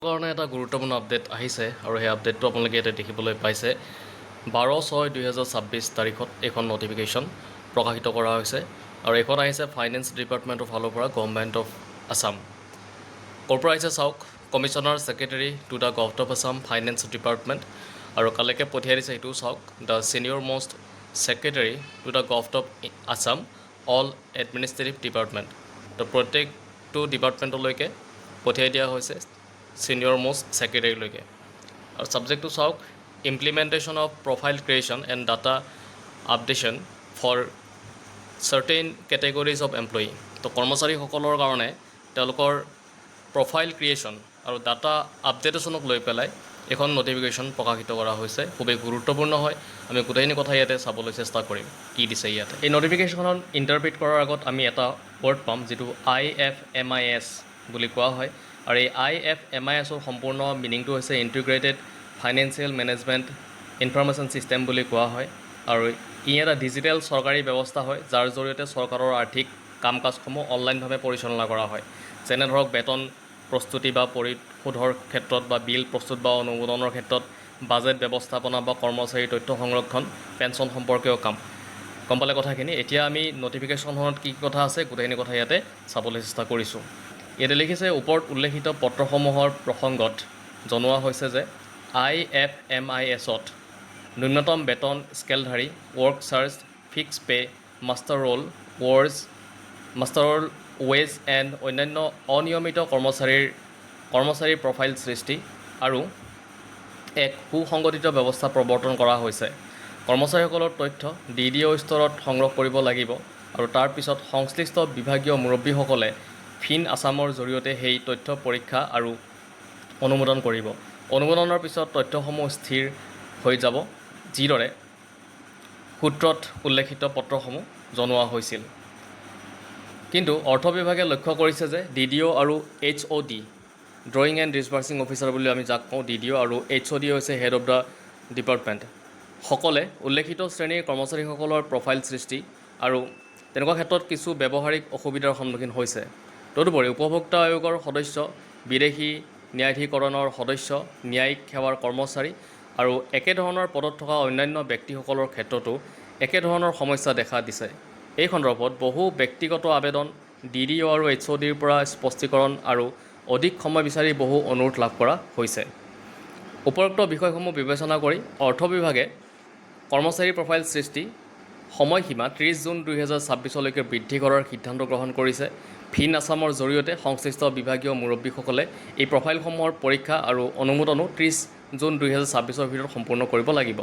কাৰণে এটা গুৰুত্বপূৰ্ণ আপডেট আহিছে আৰু সেই আপডেটটো আপোনালোকে ইয়াতে দেখিবলৈ পাইছে 12/6/2026 তাৰিখত এইখন নটিফিকেশ্যন প্ৰকাশিত কৰা হৈছে আৰু এইখন আহিছে ফাইনেন্স ডিপাৰ্টমেণ্টৰ ফালৰ পৰা গভৰ্ণমেণ্ট অফ আছাম ক'ৰ পৰা আহিছে চাওক commissioner secretary to the government of Assam finance department আৰু কালৈকে পঠিয়াই দিছে এইটোও চাওক the senior most secretary to the government of Assam all administrative department তো প্ৰত্যেকটো ডিপাৰ্টমেণ্টলৈকে পঠিয়াই দিয়া হৈছে ছিনিয়ৰ মষ্ট ছেক্ৰেটাৰীলৈকে আৰু ছাবজেক্টটো চাওক implementation of profile creation and data updation for certain categories of employee তো কৰ্মচাৰীসকলৰ কাৰণে তেওঁলোকৰ প্ৰফাইল ক্ৰিয়েশ্যন আৰু ডাটা আপডেটেশ্যনক লৈ পেলাই এখন নটিফিকেশ্যন প্ৰকাশিত কৰা হৈছে খুবেই গুৰুত্বপূৰ্ণ হয় আমি গোটেইখিনি কথা ইয়াতে চাবলৈ চেষ্টা কৰিম কি দিছে ইয়াতে এই নটিফিকেশ্যনখন ইণ্টাৰপ্ৰিট কৰাৰ আগত আমি এটা ৱৰ্ড পাম যিটো IFMIS বুলি কোৱা হয় আৰু এই IFMISৰ সম্পূৰ্ণ মিনিংটো হৈছে integrated financial management information system বুলি কোৱা হয় আৰু ই এটা ডিজিটেল চৰকাৰী ব্যৱস্থা হয় যাৰ জৰিয়তে চৰকাৰৰ আৰ্থিক কাম কাজসমূহ অনলাইনভাৱে পৰিচালনা কৰা হয় যেনে ধৰক বেতন প্ৰস্তুতি বা পৰিশোধৰ ক্ষেত্ৰত বা বিল প্ৰস্তুত বা অনুমোদনৰ ক্ষেত্ৰত বাজেট ব্যৱস্থাপনা বা কৰ্মচাৰীৰ তথ্য সংৰক্ষণ পেঞ্চন সম্পৰ্কীয় কাম গম পালে কথাখিনি এতিয়া আমি নটিফিকেশ্যনখনত কি কথা আছে গোটেইখিনি কথা ইয়াতে চাবলৈ চেষ্টা কৰিছোঁ ইয়াতে লিখিছে ওপৰত উল্লেখিত পত্ৰসমূহৰ প্ৰসংগত জনোৱা হৈছে যে IFMISত ন্যূনতম বেতন স্কেলধাৰী work charge fix pay' master roll wage and অন্যান্য অনিয়মিত কৰ্মচাৰীৰ প্ৰফাইল সৃষ্টি আৰু এক সুসংগঠিত ব্যৱস্থা প্ৰৱৰ্তন কৰা হৈছে কৰ্মচাৰীসকলৰ তথ্য DDO স্তৰত সংগ্ৰহ কৰিব লাগিব আৰু তাৰ পিছত সংশ্লিষ্ট বিভাগীয় মুৰব্বীসকলে ফিন আছামৰ জৰিয়তে সেই তথ্য পৰীক্ষা আৰু অনুমোদন কৰিব অনুমোদনৰ পিছত তথ্যসমূহ স্থিৰ হৈ যাব যিদৰে সূত্ৰত উল্লেখিত পত্ৰসমূহ জনোৱা হৈছিল কিন্তু অৰ্থ বিভাগে লক্ষ্য কৰিছে যে DDO আৰু HOD drawing and disbursing officer বুলি আমি যাক কওঁ DDO আৰু HOD হৈছে হেড অফ দ্য ডিপাৰ্টমেণ্ট সকলে উল্লেখিত শ্ৰেণীৰ কৰ্মচাৰীসকলৰ প্ৰফাইল সৃষ্টি আৰু তেনেকুৱা ক্ষেত্ৰত কিছু ব্যৱহাৰিক অসুবিধাৰ সন্মুখীন হৈছে তদুপৰি উপভোক্তা আয়োগৰ সদস্য বিদেশী ন্যায়াধীকৰণৰ সদস্য ন্যায়িক সেৱাৰ কৰ্মচাৰী আৰু একেধৰণৰ পদত থকা অন্যান্য ব্যক্তিসকলৰ ক্ষেত্ৰতো একেধৰণৰ সমস্যা দেখা দিছে এই সন্দৰ্ভত বহু ব্যক্তিগত আবেদন DDO আৰু HODৰ পৰা স্পষ্টীকৰণ আৰু অধিক সময় বিচাৰি বহু অনুৰোধ লাভ কৰা হৈছে উপৰোক্ত বিষয়সমূহ বিবেচনা কৰি অৰ্থ বিভাগে কৰ্মচাৰী প্ৰফাইল সৃষ্টি সময়সীমা 30 জুন 2026লৈকে বৃদ্ধি কৰাৰ সিদ্ধান্ত গ্ৰহণ কৰিছে ফিন আছামৰ জৰিয়তে সংশ্লিষ্ট বিভাগীয় মুৰব্বীসকলে এই প্ৰফাইলসমূহৰ পৰীক্ষা আৰু অনুমোদনো 30 জুন 2026ৰ ভিতৰত সম্পূৰ্ণ কৰিব লাগিব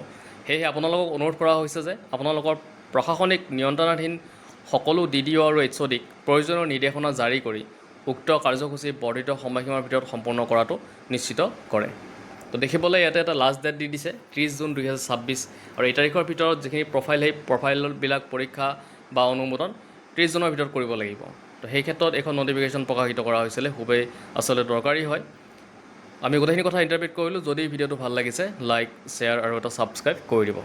সেয়েহে আপোনালোকক অনুৰোধ কৰা হৈছে যে আপোনালোকৰ প্ৰশাসনিক নিয়ন্ত্ৰণাধীন সকলো DDO আৰু HODক প্ৰয়োজনীয় নিৰ্দেশনা জাৰি কৰি উক্ত কাৰ্যসূচী বৰ্ধিত সময়সীমাৰ ভিতৰত সম্পূৰ্ণ কৰাটো নিশ্চিত কৰে তো দেখিবলৈ ইয়াতে এটা লাষ্ট ডেট দি দিছে 30 জুন 2026 আৰু এই তাৰিখৰ ভিতৰত যিখিনি প্ৰফাইল সেই প্ৰফাইলবিলাক পৰীক্ষা বা অনুমোদন 30 জুনৰ ভিতৰত কৰিব লাগিব তো সেই ক্ষেত্ৰত এখন নটিফিকেশ্যন প্ৰকাশিত কৰা হৈছিলে খুবেই আচলতে দৰকাৰী হয় আমি গোটেইখিনি কথা ইণ্টাৰপ্ৰিট কৰিলোঁ যদি ভিডিঅ'টো ভাল লাগিছে লাইক শ্বেয়াৰ আৰু এটা ছাবস্ক্ৰাইব কৰি দিব